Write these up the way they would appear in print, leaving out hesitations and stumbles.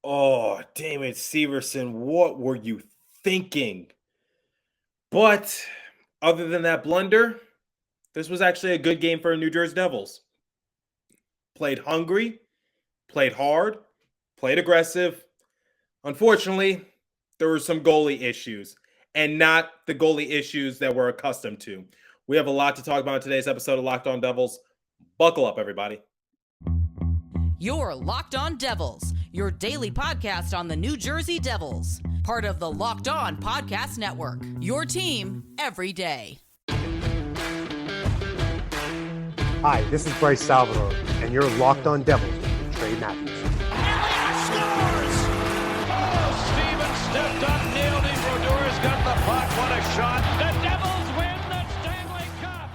Oh, Damon Severson, what were you thinking? But other than that blunder, this was actually a good game for New Jersey Devils. Played hungry, played hard, played aggressive. Unfortunately, there were some goalie issues, and not the goalie issues that we're accustomed to. We have a lot to talk about in today's episode of Locked On Devils. Buckle up, everybody. You're Locked On Devils, your daily podcast on the New Jersey Devils, part of the Locked On Podcast Network, your team every day. Hi, this is Bryce Salvador, and you're Locked On Devils with Trey Matthews. Elliott scores! Oh, Stevens stepped up, nailed it. Brodor's got the puck. What a shot. The Devils win the Stanley Cup.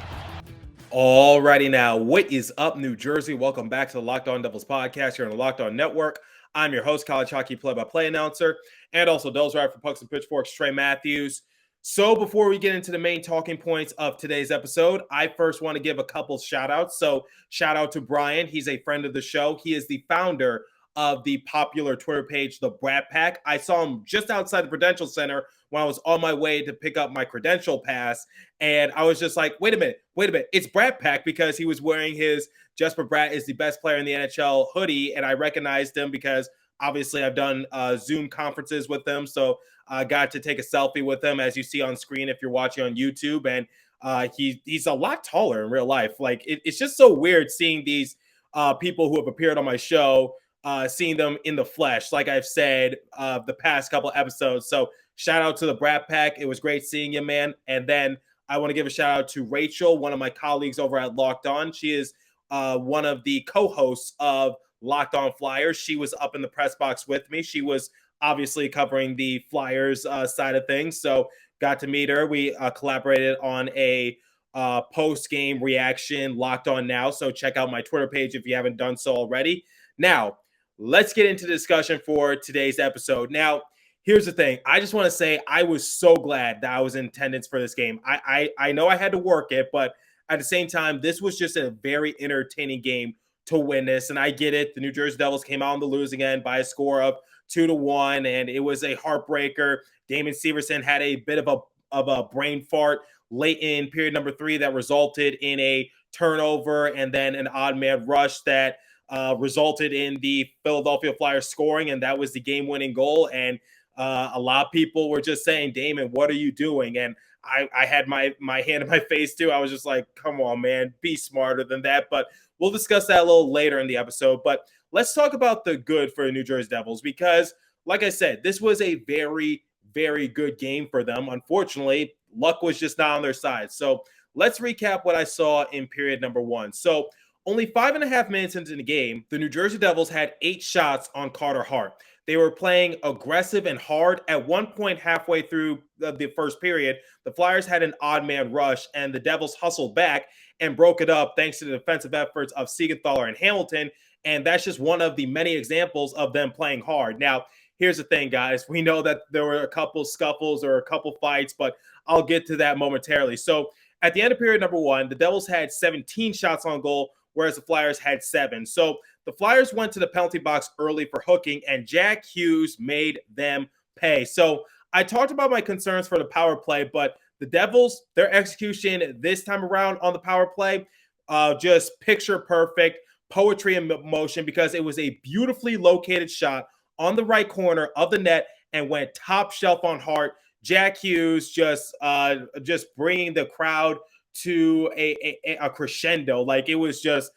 Alrighty now, what is up, New Jersey? Welcome back to the Locked On Devils podcast here on the Locked On Network. I'm your host, college hockey play-by-play announcer, and also Devils writer for Pucks and Pitchforks, Trey Matthews. So before we get into the main talking points of today's episode, I first want to give a couple shout-outs. So shout out to Brian. He's a friend of the show. He is the founder of the popular Twitter page, The Brat Pack. I saw him just outside the Prudential Center when I was on my way to pick up my credential pass. And I was just like, wait a minute. It's Brat Pack, because he was wearing his Jesper Bratt is the best player in the NHL hoodie. And I recognized him because obviously I've done Zoom conferences with him. So I got to take a selfie with him, as you see on screen if you're watching on YouTube. And he's a lot taller in real life. Like it's just so weird seeing these people who have appeared on my show, seeing them in the flesh, like I've said the past couple episodes. So shout out to the Brat Pack. It was great seeing you, man. And then I want to give a shout out to Rachel, one of my colleagues over at Locked On. She is one of the co-hosts of Locked On Flyers. She was up in the press box with me. She was obviously covering the Flyers side of things. So got to meet her. We collaborated on a post-game reaction, Locked On Now. So check out my Twitter page if you haven't done so already. Now, let's get into the discussion for today's episode. Now, here's the thing. I just want to say I was so glad that I was in attendance for this game. I know I had to work it, but at the same time, this was just a very entertaining game to witness. And I get it. The New Jersey Devils came out on the losing end by a score of 2-1, and it was a heartbreaker. Damon Severson had a bit of a brain fart late in period number 3 that resulted in a turnover and then an odd man rush that resulted in the Philadelphia Flyers scoring, and that was the game-winning goal. And a lot of people were just saying, Damon, what are you doing? And I had my hand in my face too. I was just like, come on, man, be smarter than that. But we'll discuss that a little later in the episode. But let's talk about the good for the New Jersey Devils, because, like I said, this was a very, very good game for them. Unfortunately, luck was just not on their side. So let's recap what I saw in period number 1. So only 5.5 minutes into the game, the New Jersey Devils had 8 shots on Carter Hart. They were playing aggressive and hard. At one point halfway through the first period, the Flyers had an odd man rush, and the Devils hustled back and broke it up thanks to the defensive efforts of Siegenthaler and Hamilton. And that's just one of the many examples of them playing hard. Now, here's the thing, guys. We know that there were a couple scuffles or a couple fights, but I'll get to that momentarily. So at the end of period number 1, the Devils had 17 shots on goal, whereas the Flyers had 7. So the Flyers went to the penalty box early for hooking, and Jack Hughes made them pay. So I talked about my concerns for the power play, but the Devils, their execution this time around on the power play, just picture perfect, poetry in motion, because it was a beautifully located shot on the right corner of the net and went top shelf on Hart. Jack Hughes just bringing the crowd to a crescendo. Like it was just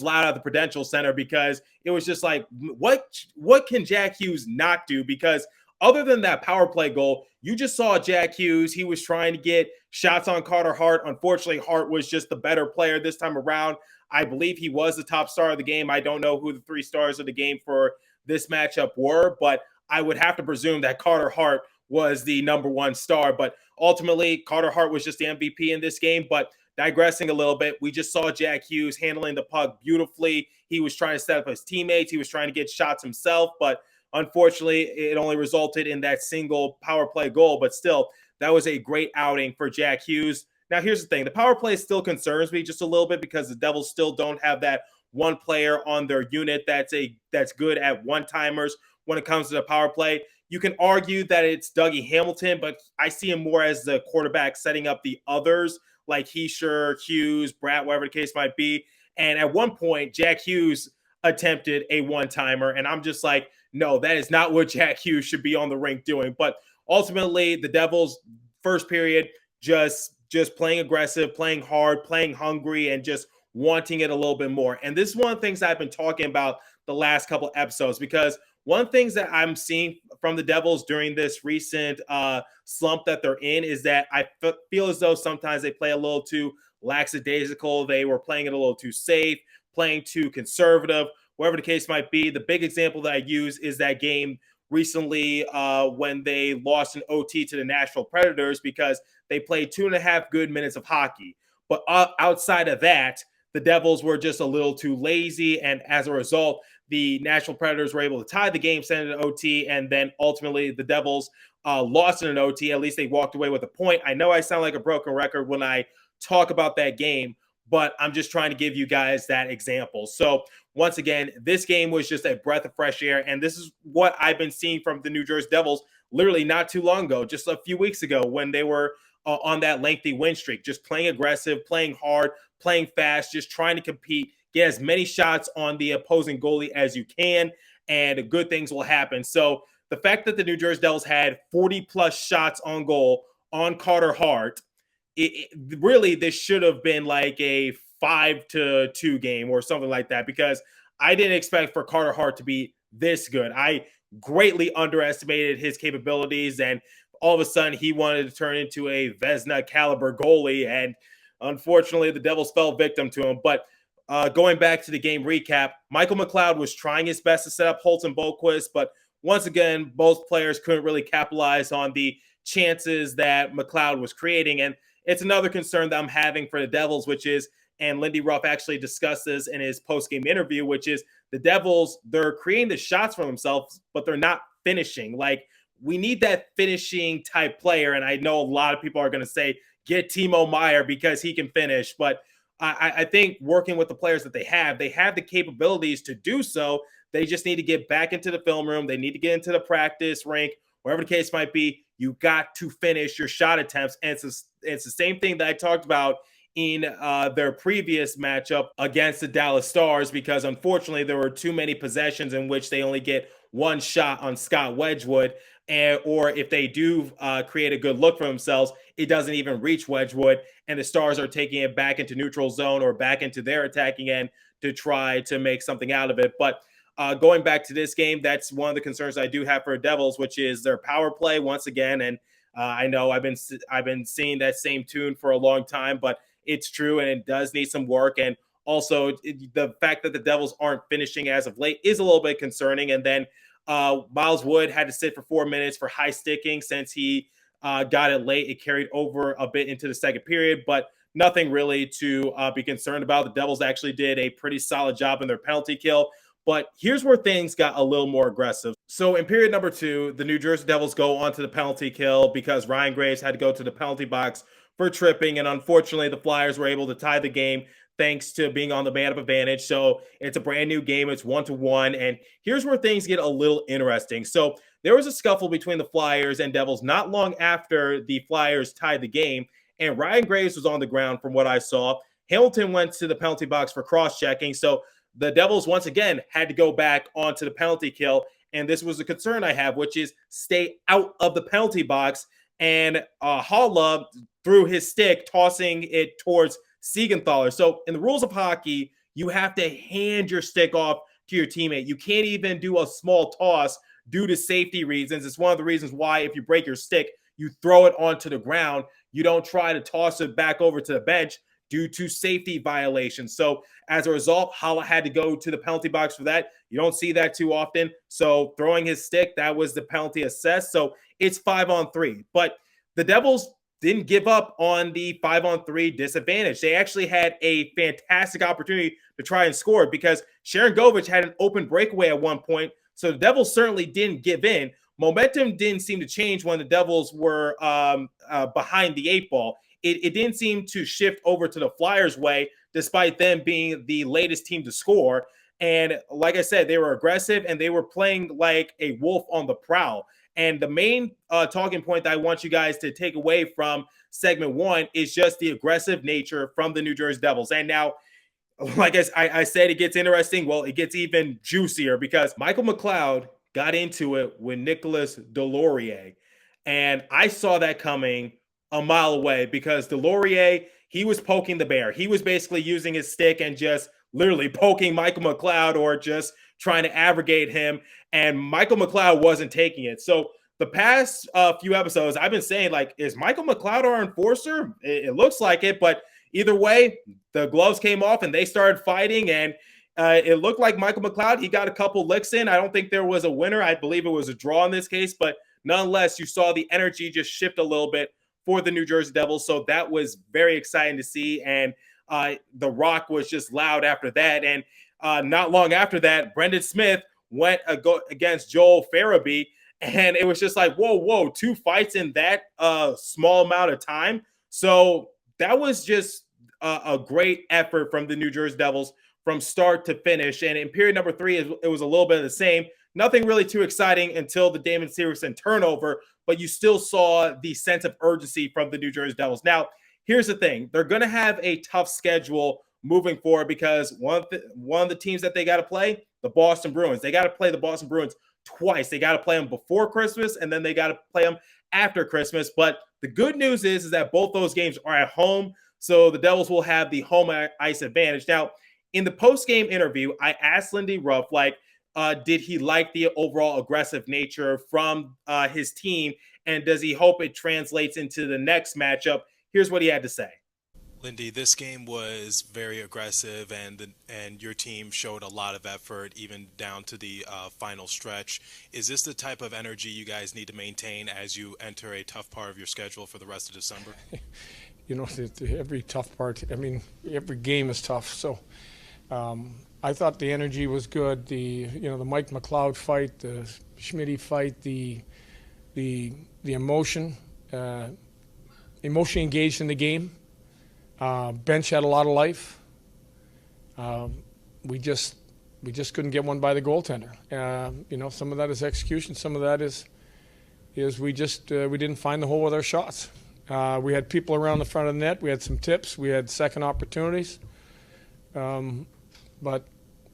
loud at the Prudential Center, because it was just like, what can Jack Hughes not do? Because other than that power play goal, you just saw Jack Hughes. He was trying to get shots on Carter Hart. Unfortunately, Hart was just the better player this time around. I believe he was the top star of the game. I don't know who the 3 stars of the game for this matchup were, but I would have to presume that Carter Hart was the number 1 star. But ultimately, Carter Hart was just the MVP in this game. But digressing a little bit, we just saw Jack Hughes handling the puck beautifully. He was trying to set up his teammates. He was trying to get shots himself, but unfortunately, it only resulted in that single power play goal. But still, that was a great outing for Jack Hughes. Now, here's the thing. The power play still concerns me just a little bit, because the Devils still don't have that one player on their unit that's good at one-timers when it comes to the power play. You can argue that it's Dougie Hamilton, but I see him more as the quarterback setting up the others like Heisher, Hughes, Bratt, whatever the case might be. And at one point, Jack Hughes attempted a one-timer, and I'm just like, no, that is not what Jack Hughes should be on the rink doing. But ultimately, the Devils, first period, just playing aggressive, playing hard, playing hungry, and just wanting it a little bit more. And this is one of the things I've been talking about the last couple episodes, because one of the things that I'm seeing from the Devils during this recent slump that they're in is that I feel as though sometimes they play a little too lackadaisical. They were playing it a little too safe, playing too conservative, whatever the case might be. The big example that I use is that game recently when they lost an OT to the Nashville Predators because they played 2.5 good minutes of hockey. But outside of that, the Devils were just a little too lazy, and as a result, the Nashville Predators were able to tie the game, send it to OT, and then ultimately the Devils lost in an OT. At least they walked away with a point. I know I sound like a broken record when I talk about that game, but I'm just trying to give you guys that example. So once again, this game was just a breath of fresh air, and this is what I've been seeing from the New Jersey Devils literally not too long ago, just a few weeks ago when they were on that lengthy win streak, just playing aggressive, playing hard, playing fast, just trying to compete, get as many shots on the opposing goalie as you can, and good things will happen. So the fact that the New Jersey Devils had 40-plus shots on goal on Carter Hart, really this should have been like a 5-2 game or something like that, because I didn't expect for Carter Hart to be this good. I greatly underestimated his capabilities, and all of a sudden he wanted to turn into a Vezina caliber goalie, and unfortunately the Devils fell victim to him. But going back to the game recap, Michael McLeod was trying his best to set up Holtz and Boquist, but once again, both players couldn't really capitalize on the chances that McLeod was creating. And it's another concern that I'm having for the Devils, which is, and Lindy Ruff actually discussed this in his post-game interview, which is the Devils, they're creating the shots for themselves, but they're not finishing. Like, we need that finishing type player. And I know a lot of people are going to say, get Timo Meier because he can finish. But I think working with the players that they have the capabilities to do so. They just need to get back into the film room. They need to get into the practice rink, wherever the case might be. You got to finish your shot attempts. And it's the same thing that I talked about in their previous matchup against the Dallas Stars, because unfortunately there were too many possessions in which they only get one shot on Scott Wedgwood. Or if they do create a good look for themselves, it doesn't even reach Wedgwood, and the Stars are taking it back into neutral zone or back into their attacking end to try to make something out of it. But going back to this game, that's one of the concerns I do have for Devils, which is their power play once again. And I know I've been seeing that same tune for a long time, but it's true, and it does need some work. And also the fact that the Devils aren't finishing as of late is a little bit concerning. And then Miles Wood had to sit for 4 minutes for high sticking since he got it late. It carried over a bit into the second period, but nothing really to be concerned about. The Devils actually did a pretty solid job in their penalty kill. But here's where things got a little more aggressive. So in period number 2, the New Jersey Devils go onto the penalty kill because Ryan Graves had to go to the penalty box for tripping. And unfortunately, the Flyers were able to tie the game thanks to being on the man-up advantage. So it's a brand new game. It's 1-1. And here's where things get a little interesting. So there was a scuffle between the Flyers and Devils not long after the Flyers tied the game. And Ryan Graves was on the ground from what I saw. Hamilton went to the penalty box for cross-checking. So the Devils, once again, had to go back onto the penalty kill. And this was a concern I have, which is stay out of the penalty box. And Haula threw his stick, tossing it towards Siegenthaler. So in the rules of hockey, you have to hand your stick off to your teammate. You can't even do a small toss due to safety reasons. It's one of the reasons why if you break your stick, you throw it onto the ground. You don't try to toss it back over to the bench due to safety violations. So as a result, Haula had to go to the penalty box for that. You don't see that too often. So throwing his stick, that was the penalty assessed. So it's 5-on-3. But the Devils didn't give up on the 5-on-3 disadvantage. They actually had a fantastic opportunity to try and score because Sharon Govich had an open breakaway at one point. So the Devils certainly didn't give in. Momentum didn't seem to change when the Devils were behind the 8 ball. It didn't seem to shift over to the Flyers' way, despite them being the latest team to score. And like I said, they were aggressive and they were playing like a wolf on the prowl. And the main talking point that I want you guys to take away from segment one is just the aggressive nature from the New Jersey Devils. And now, like I said, it gets interesting. Well, it gets even juicier because Michael McLeod got into it with Nicolas Deslauriers. And I saw that coming a mile away because Deslauriers, he was poking the bear. He was basically using his stick and just literally poking Michael McLeod or just trying to abrogate him. And Michael McLeod wasn't taking it. So the past few episodes, I've been saying, like, is Michael McLeod our enforcer? It looks like it, but either way, the gloves came off and they started fighting, and it looked like Michael McLeod, he got a couple licks in. I don't think there was a winner. I believe it was a draw in this case, but nonetheless, you saw the energy just shift a little bit for the New Jersey Devils, so that was very exciting to see, and The Rock was just loud after that, and not long after that, Brendan Smith went against Joel Farabee, and it was just like, whoa, 2 fights in that small amount of time. So that was just a great effort from the New Jersey Devils from start to finish. And in period number 3, it was a little bit of the same. Nothing really too exciting until the Damon Severson turnover, but you still saw the sense of urgency from the New Jersey Devils. Now, here's the thing. They're going to have a tough schedule moving forward because one of the teams that they got to play, the Boston Bruins. They got to play the Boston Bruins twice. They got to play them before Christmas, and then they got to play them after Christmas. But the good news is that both those games are at home, so the Devils will have the home ice advantage. Now, in the post-game interview, I asked Lindy Ruff, did he like the overall aggressive nature from his team, and does he hope it translates into the next matchup? Here's what he had to say. Lindy, this game was very aggressive, and your team showed a lot of effort, even down to the final stretch. Is this the type of energy you guys need to maintain as you enter a tough part of your schedule for the rest of December? You know, every tough part, I mean, every game is tough. So I thought the energy was good. The Mike McLeod fight, the Schmitty fight, the emotion engaged in the game. Bench had a lot of life. We just couldn't get one by the goaltender. Some of that is execution. Some of that is we didn't find the hole with our shots. We had people around the front of the net. We had some tips. We had second opportunities, but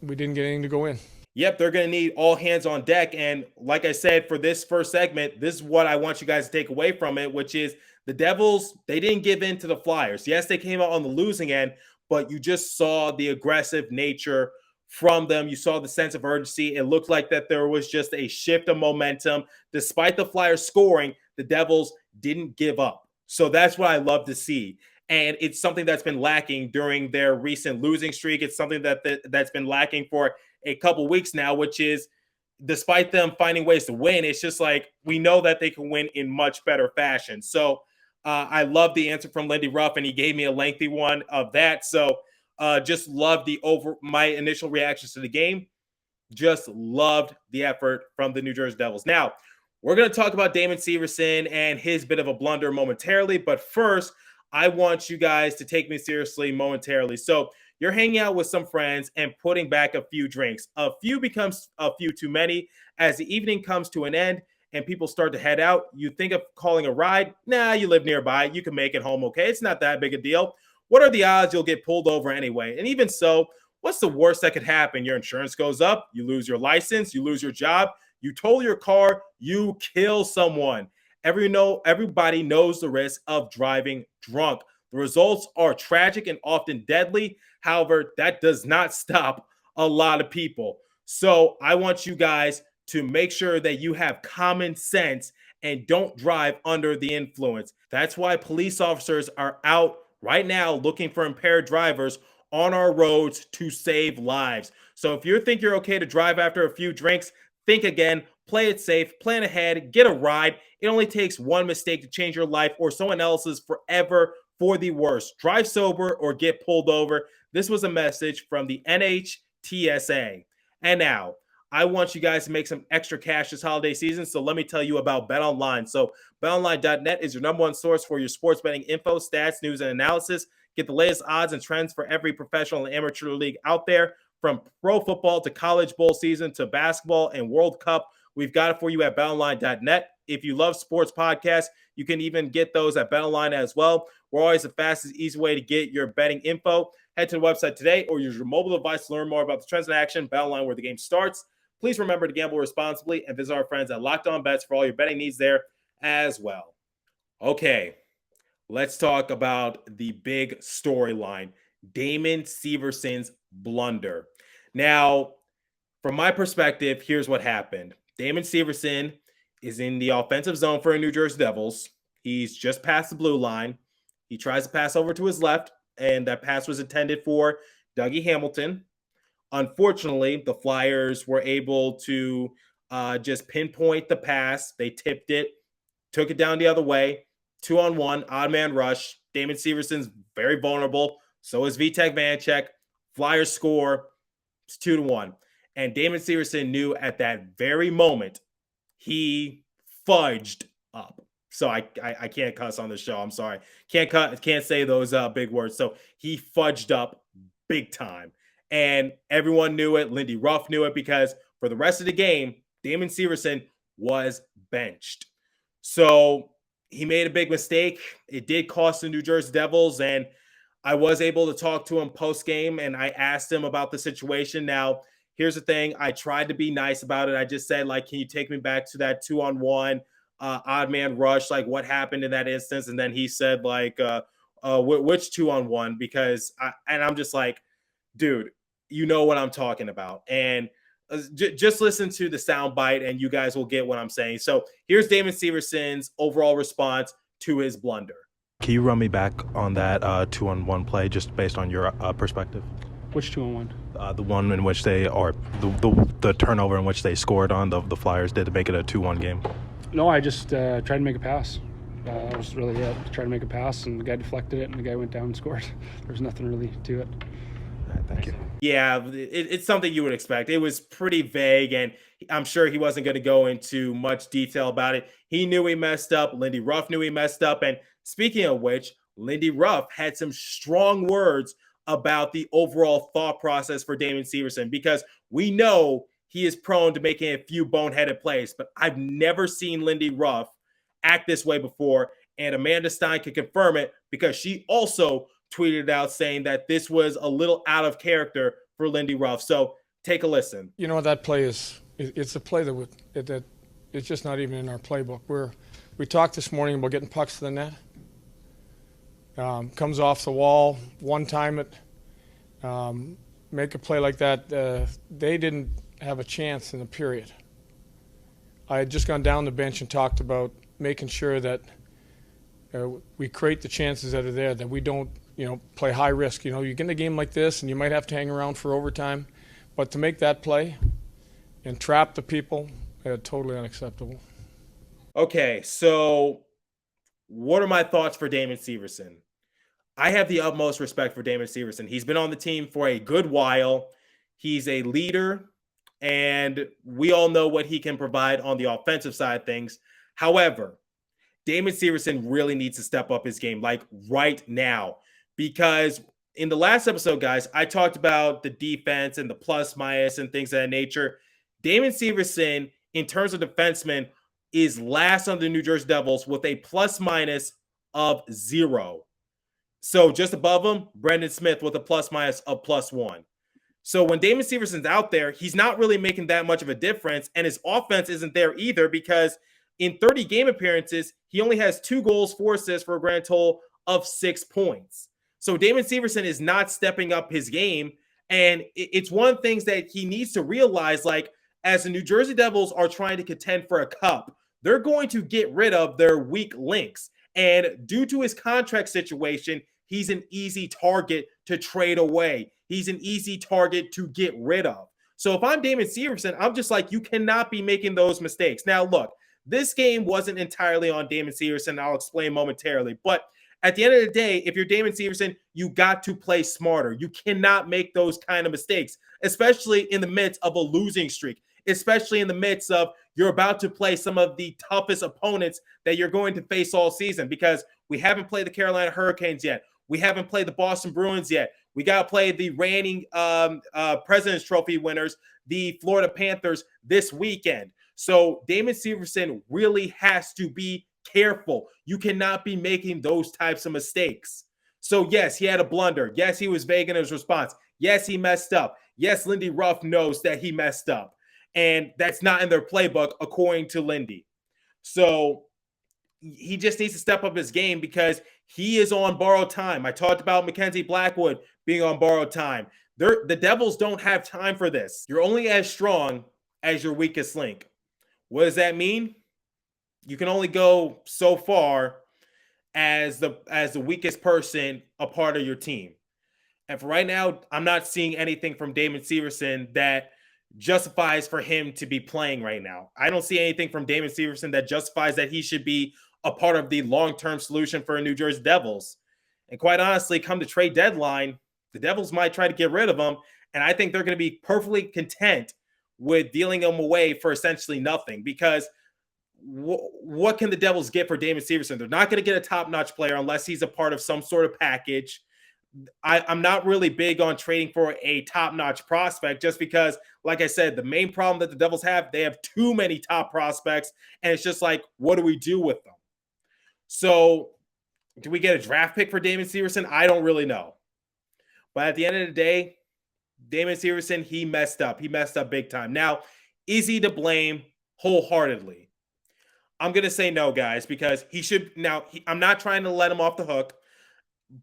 we didn't get anything to go in. Yep, they're going to need all hands on deck. And like I said, for this first segment, this is what I want you guys to take away from it, which is the Devils, they didn't give in to the Flyers. Yes, they came out on the losing end, but you just saw the aggressive nature from them. You saw the sense of urgency. It looked like that there was just a shift of momentum. Despite the Flyers scoring, the Devils didn't give up. So that's what I love to see. And it's something that's been lacking during their recent losing streak. It's something that's been lacking for a couple weeks now, which is despite them finding ways to win, it's just like we know that they can win in much better fashion. So I love the answer from Lindy Ruff, and he gave me a lengthy one of that. So just loved my initial reactions to the game. Just loved the effort from the New Jersey Devils. Now, we're going to talk about Damon Severson and his bit of a blunder momentarily. But first, I want you guys to take me seriously momentarily. So you're hanging out with some friends and putting back a few drinks. A few becomes a few too many. As the evening comes to an end and people start to head out, you think of calling a ride. Nah, you live nearby. You can make it home okay. It's not that big a deal. What are the odds you'll get pulled over anyway? And even so, what's the worst that could happen? Your insurance goes up. You lose your license. You lose your job. You total your car. You kill someone. Everybody knows the risk of driving drunk. The results are tragic and often deadly. However, that does not stop a lot of people. So I want you guys to make sure that you have common sense and don't drive under the influence. That's why police officers are out right now looking for impaired drivers on our roads to save lives. So if you think you're okay to drive after a few drinks, think again, play it safe, plan ahead, get a ride. It only takes one mistake to change your life or someone else's forever for the worse. Drive sober or get pulled over. This was a message from the NHTSA. And now, I want you guys to make some extra cash this holiday season, so let me tell you about BetOnline. So BetOnline.net is your number one source for your sports betting info, stats, news, and analysis. Get the latest odds and trends for every professional and amateur league out there. from pro football to college bowl season to basketball and World Cup. We've got it for you at betonline.net. If you love sports podcasts, you can even get those at BetOnline as well. We're always the fastest, easy way to get your betting info. Head to the website today or use your mobile device to learn more about the trends in action. BetOnline, where the game starts. Please remember to gamble responsibly and visit our friends at Locked On Bets for all your betting needs there as well. Okay, let's talk about the big storyline, Damon Severson's blunder. Now, from my perspective, here's what happened. Damon Severson is in the offensive zone for the New Jersey Devils. He's just past the blue line. He tries to pass over to his left, and that pass was intended for Dougie Hamilton. Unfortunately, the Flyers were able to just pinpoint the pass. They tipped it, took it down the other way. 2-on-1, odd man rush. Damon Severson's very vulnerable. So is Vitek Vanecek. Flyers score. It's 2-1. And Damon Severson knew at that very moment he fudged up. So I can't cuss on the show. I'm sorry. Can't say those big words. So he fudged up big time. And everyone knew it. Lindy Ruff knew it because for the rest of the game, Damon Severson was benched. So he made a big mistake. It did cost the New Jersey Devils. And I was able to talk to him post-game, and I asked him about the situation. Now, here's the thing. I tried to be nice about it. I just said, like, can you take me back to that 2-on-1 odd man rush? Like, what happened in that instance? And then he said, like, which 2-on-1? Because I'm just like, dude, you know what I'm talking about. And just listen to the sound bite and you guys will get what I'm saying. So here's Damon Severson's overall response to his blunder. Can you run me back on that 2-on-1 play just based on your perspective? Which 2-on-1? The one in which they, or the turnover in which they scored on, the Flyers did to make it a 2-1 game. No, I just tried to make a pass. That was really it. Tried to make a pass, and the guy deflected it, and the guy went down and scored. There was nothing really to it. All right, thank you. Yeah, it's something you would expect. It was pretty vague, and I'm sure he wasn't going to go into much detail about it. He knew he messed up. Lindy Ruff knew he messed up. And speaking of which, Lindy Ruff had some strong words about the overall thought process for Damon Severson, because we know he is prone to making a few boneheaded plays, but I've never seen Lindy Ruff act this way before, and Amanda Stein can confirm it because she also tweeted out saying that this was a little out of character for Lindy Ruff. So take a listen. You know, that play it's a play that it's just not even in our playbook. We talked this morning about getting pucks to the net. Comes off the wall, one time it, make a play like that. They didn't have a chance in the period. I had just gone down the bench and talked about making sure that we create the chances that are there, that we don't, play high risk. You get in a game like this and you might have to hang around for overtime, but to make that play and trap the people, totally unacceptable. Okay, so what are my thoughts for Damon Severson? I have the utmost respect for Damon Severson. He's been on the team for a good while. He's a leader, and we all know what he can provide on the offensive side of things. However, Damon Severson really needs to step up his game, like right now, because in the last episode, guys, I talked about the defense and the plus minus and things of that nature. Damon Severson, in terms of defensemen, is last on the New Jersey Devils with a plus minus of 0. So just above him, Brendan Smith with a plus minus of +1. So when Damon Severson's out there, he's not really making that much of a difference, and his offense isn't there either, because in 30 game appearances, he only has 2 goals, 4 assists for a grand total of 6 points. So Damon Severson is not stepping up his game, and it's one of the things that he needs to realize, like, as the New Jersey Devils are trying to contend for a cup, they're going to get rid of their weak links. And due to his contract situation, he's an easy target to trade away. He's an easy target to get rid of. So if I'm Damon Severson, I'm just like, you cannot be making those mistakes. Now, look, this game wasn't entirely on Damon Severson. I'll explain momentarily. But at the end of the day, if you're Damon Severson, you got to play smarter. You cannot make those kind of mistakes, especially in the midst of a losing streak, especially in the midst of you're about to play some of the toughest opponents that you're going to face all season, because we haven't played the Carolina Hurricanes yet. We haven't played the Boston Bruins yet. We got to play the reigning President's Trophy winners, the Florida Panthers, this weekend. So Damon Severson really has to be careful. You cannot be making those types of mistakes. So yes, he had a blunder. Yes, he was vague in his response. Yes, he messed up. Yes, Lindy Ruff knows that he messed up. And that's not in their playbook, according to Lindy. So he just needs to step up his game because he is on borrowed time. I talked about Mackenzie Blackwood being on borrowed time. The Devils don't have time for this. You're only as strong as your weakest link. What does that mean? You can only go so far as the weakest person a part of your team. And for right now, I'm not seeing anything from Damon Severson that justifies for him to be playing right now. I don't see anything from Damon Severson that justifies that he should be a part of the long-term solution for New Jersey Devils. And quite honestly, come the trade deadline, the Devils might try to get rid of him, and I think they're going to be perfectly content with dealing him away for essentially nothing because what can the Devils get for Damon Severson? They're not going to get a top-notch player unless he's a part of some sort of package. I'm not really big on trading for a top-notch prospect just because, like I said, the main problem that the Devils have, they have too many top prospects, and it's just like, what do we do with them? So do we get a draft pick for Damon Severson? I don't really know. But at the end of the day, Damon Severson, he messed up. He messed up big time. Now, is he to blame wholeheartedly? I'm going to say no, guys, because he should. Now, I'm not trying to let him off the hook.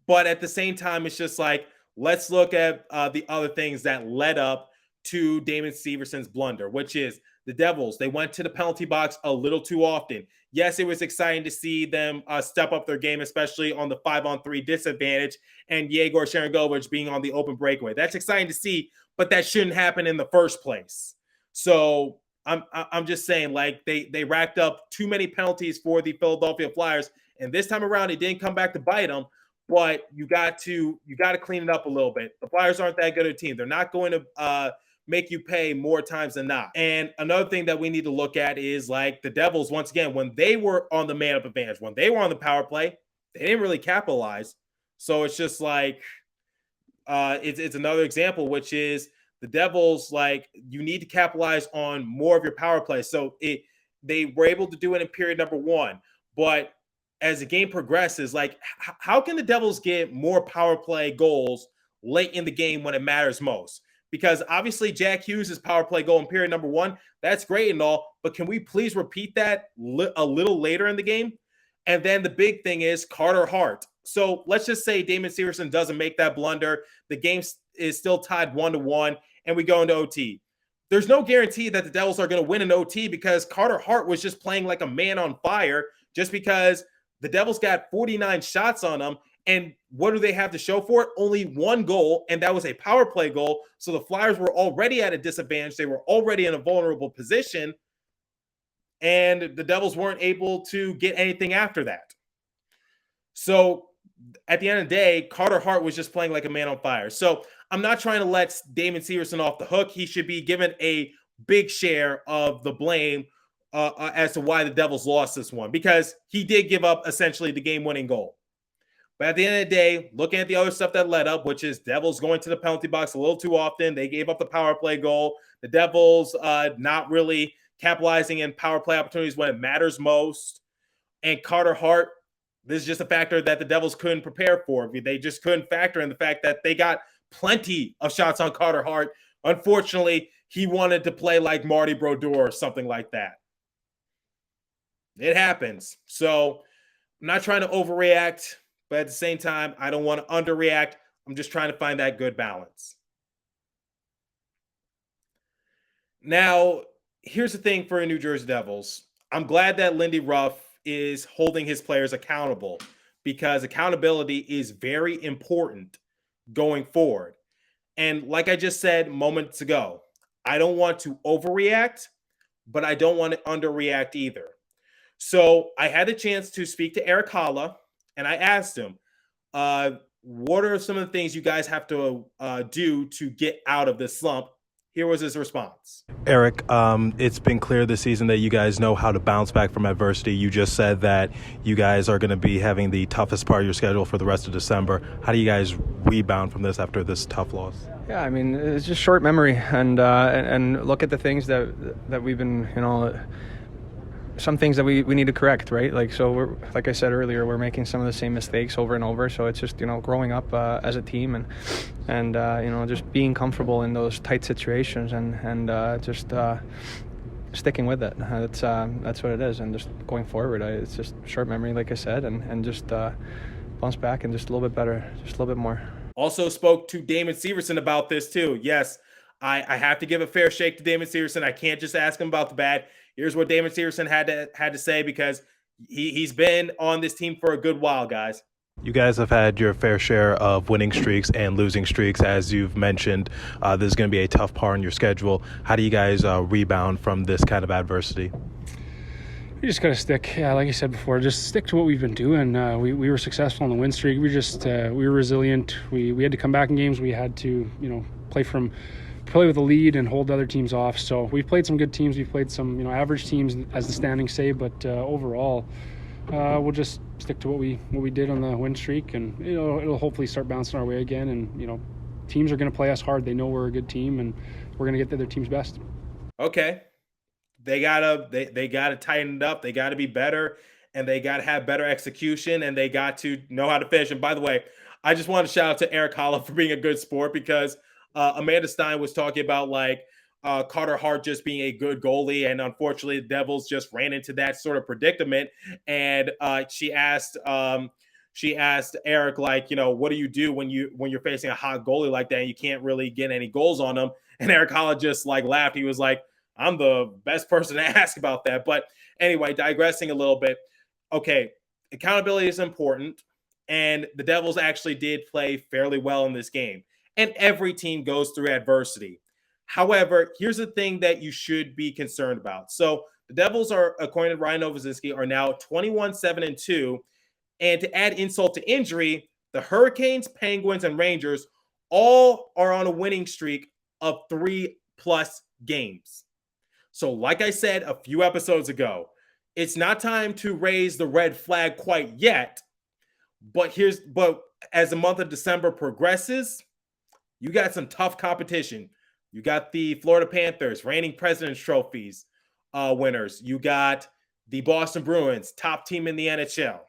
But at the same time, it's just like, let's look at the other things that led up to Damon Severson's blunder, which is the Devils. They went to the penalty box a little too often. Yes, it was exciting to see them step up their game, especially on the 5-on-3 disadvantage and Yegor Sharangovich being on the open breakaway. That's exciting to see, but that shouldn't happen in the first place. So I'm just saying, like, they racked up too many penalties for the Philadelphia Flyers, and this time around, it didn't come back to bite them. But you got to clean it up a little bit. The Flyers aren't that good a team. They're not going to make you pay more times than not. And another thing that we need to look at is, like, the Devils, once again, when they were on the man-up advantage, when they were on the power play, they didn't really capitalize. So it's just like it's another example, which is the Devils, like, you need to capitalize on more of your power play. So they were able to do it in period number one, but as the game progresses, like, how can the Devils get more power play goals late in the game when it matters most? Because obviously Jack Hughes' power play goal in period number one, that's great and all, but can we please repeat that a little later in the game? And then the big thing is Carter Hart. So let's just say Damon Severson doesn't make that blunder. The game is still tied 1-1, and we go into OT. There's no guarantee that the Devils are going to win an OT because Carter Hart was just playing like a man on fire just because the Devils got 49 shots on them, and what do they have to show for it? Only one goal, and that was a power play goal. So the Flyers were already at a disadvantage. They were already in a vulnerable position, and the Devils weren't able to get anything after that. So at the end of the day, Carter Hart was just playing like a man on fire. So I'm not trying to let Damon Severson off the hook. He should be given a big share of the blame as to why the Devils lost this one, because he did give up essentially the game-winning goal. But at the end of the day, looking at the other stuff that led up, which is Devils going to the penalty box a little too often, they gave up the power play goal. The Devils not really capitalizing in power play opportunities when it matters most. And Carter Hart, this is just a factor that the Devils couldn't prepare for. They just couldn't factor in the fact that they got plenty of shots on Carter Hart. Unfortunately, he wanted to play like Marty Brodeur or something like that. It happens. So I'm not trying to overreact, but at the same time, I don't want to underreact. I'm just trying to find that good balance. Now, here's the thing for New Jersey Devils. I'm glad that Lindy Ruff is holding his players accountable, because accountability is very important going forward. And like I just said moments ago, I don't want to overreact, but I don't want to underreact either. So I had the chance to speak to Erik Haula, and I asked him, what are some of the things you guys have to do to get out of this slump? Here was his response. Erik, it's been clear this season that you guys know how to bounce back from adversity. You just said that you guys are going to be having the toughest part of your schedule for the rest of December. How do you guys rebound from this after this tough loss? Yeah, I mean, it's just short memory, and look at the things that we've been, some things that we need to correct, right? Like, so we're, like I said earlier, we're making some of the same mistakes over and over. So it's just, growing up as a team and just being comfortable in those tight situations and just sticking with it. That's what it is. And just going forward, it's just short memory, like I said, and just bounce back and just a little bit better, just a little bit more. Also spoke to Damon Severson about this too. Yes, I have to give a fair shake to Damon Severson. I can't just ask him about the bad. Here's what Damon Severson had to say, because he's been on this team for a good while, guys. You guys have had your fair share of winning streaks and losing streaks. As you've mentioned, this is going to be a tough part in your schedule. How do you guys rebound from this kind of adversity? We just got to stick, like I said before, just stick to what we've been doing. We were successful on the win streak. We were resilient. We had to come back in games. We had to, play with a lead and hold other teams off. So we've played some good teams. We've played some, average teams, as the standings say. But overall, we'll just stick to what we did on the win streak, and it'll hopefully start bouncing our way again. And teams are going to play us hard. They know we're a good team, and we're going to get the other team's best. Okay, they gotta tighten it up. They got to be better, and they got to have better execution, and they got to know how to finish. And by the way, I just want to shout out to Erik Haula for being a good sport, because Amanda Stein was talking about Carter Hart just being a good goalie, and unfortunately the Devils just ran into that sort of predicament. And she asked Erik, what do you do when you're facing a hot goalie like that and you can't really get any goals on them? And Erik Haula just laughed. He was like, I'm the best person to ask about that. But anyway, digressing a little bit. Okay, accountability is important, and the Devils actually did play fairly well in this game. And every team goes through adversity. However, here's the thing that you should be concerned about. So the Devils are, according to Ryan Novozinski, are now 21-7-2. And to add insult to injury, the Hurricanes, Penguins, and Rangers all are on a winning streak of 3+ games. So like I said a few episodes ago, it's not time to raise the red flag quite yet. But as the month of December progresses, you got some tough competition. You got the Florida Panthers, reigning President's Trophies winners. You got the Boston Bruins, top team in the NHL.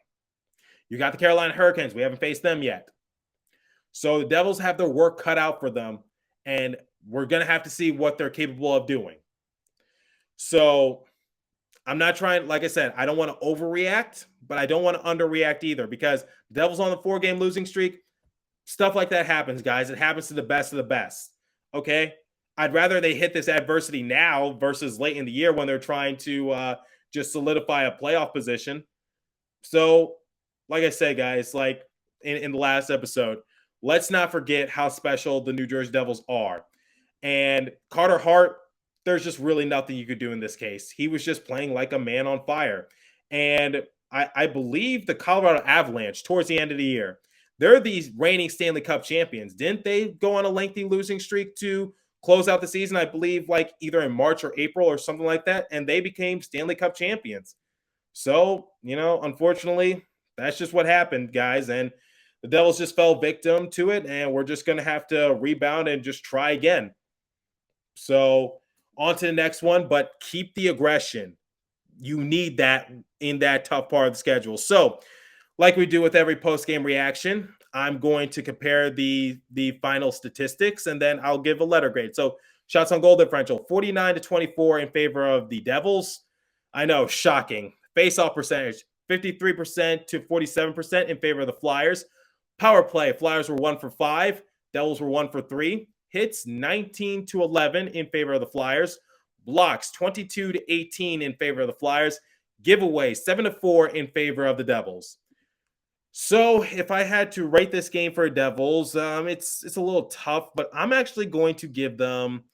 You got the Carolina Hurricanes. We haven't faced them yet. So the Devils have their work cut out for them, and we're going to have to see what they're capable of doing. So I'm not trying, like I said, I don't want to overreact, but I don't want to underreact either, because the Devils on the 4-game losing streak, stuff like that happens, guys. It happens to the best of the best. Okay? I'd rather they hit this adversity now versus late in the year when they're trying to just solidify a playoff position. So, like I said, guys, in the last episode, let's not forget how special the New Jersey Devils are. And Carter Hart, there's just really nothing you could do in this case. He was just playing like a man on fire. And I believe the Colorado Avalanche, towards the end of the year, they're the reigning Stanley Cup champions. Didn't they go on a lengthy losing streak to close out the season? I believe either in March or April or something like that. And they became Stanley Cup champions. So, unfortunately, that's just what happened, guys. And the Devils just fell victim to it. And we're just going to have to rebound and just try again. So on to the next one, but keep the aggression. You need that in that tough part of the schedule. So, like we do with every post-game reaction, I'm going to compare the final statistics, and then I'll give a letter grade. So shots on goal differential, 49-24 in favor of the Devils. I know, shocking. Face-off percentage, 53% to 47% in favor of the Flyers. Power play, Flyers were 1 for 5. Devils were 1 for 3. Hits, 19-11 in favor of the Flyers. Blocks, 22-18 in favor of the Flyers. Giveaways, 7-4 in favor of the Devils. So if I had to rate this game for Devils, it's a little tough, but I'm actually going to give them,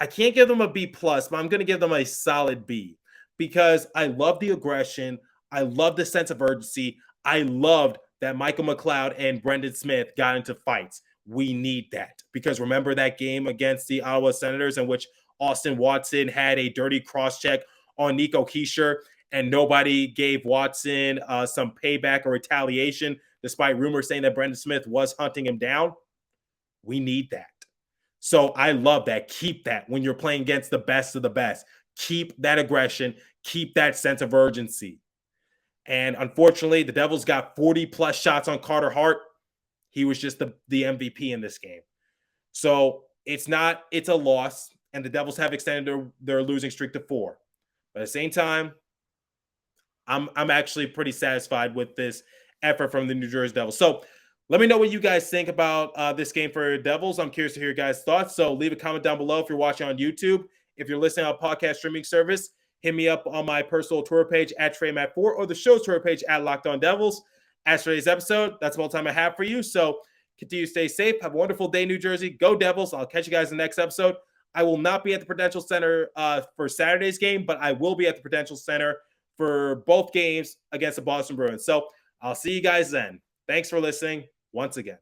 I can't give them a B+, but I'm going to give them a solid B, because I love the aggression. I love the sense of urgency. I loved that Michael McLeod and Brendan Smith got into fights. We need that, because remember that game against the Ottawa Senators in which Austin Watson had a dirty cross-check on Nico Hischier, and nobody gave Watson some payback or retaliation, despite rumors saying that Brendan Smith was hunting him down? We need that. So I love that. Keep that when you're playing against the best of the best. Keep that aggression. Keep that sense of urgency. And unfortunately, the Devils got 40-plus shots on Carter Hart. He was just the MVP in this game. So it's a loss, and the Devils have extended their losing streak to 4. But at the same time, I'm actually pretty satisfied with this effort from the New Jersey Devils. So let me know what you guys think about this game for Devils. I'm curious to hear your guys' thoughts. So leave a comment down below if you're watching on YouTube. If you're listening on a podcast streaming service, hit me up on my personal Twitter page at TreyMatt4 or the show's Twitter page at Locked On Devils. As for today's episode, that's all the time I have for you. So continue to stay safe. Have a wonderful day, New Jersey. Go Devils. I'll catch you guys in the next episode. I will not be at the Prudential Center for Saturday's game, but I will be at the Prudential Center for both games against the Boston Bruins. So I'll see you guys then. Thanks for listening once again.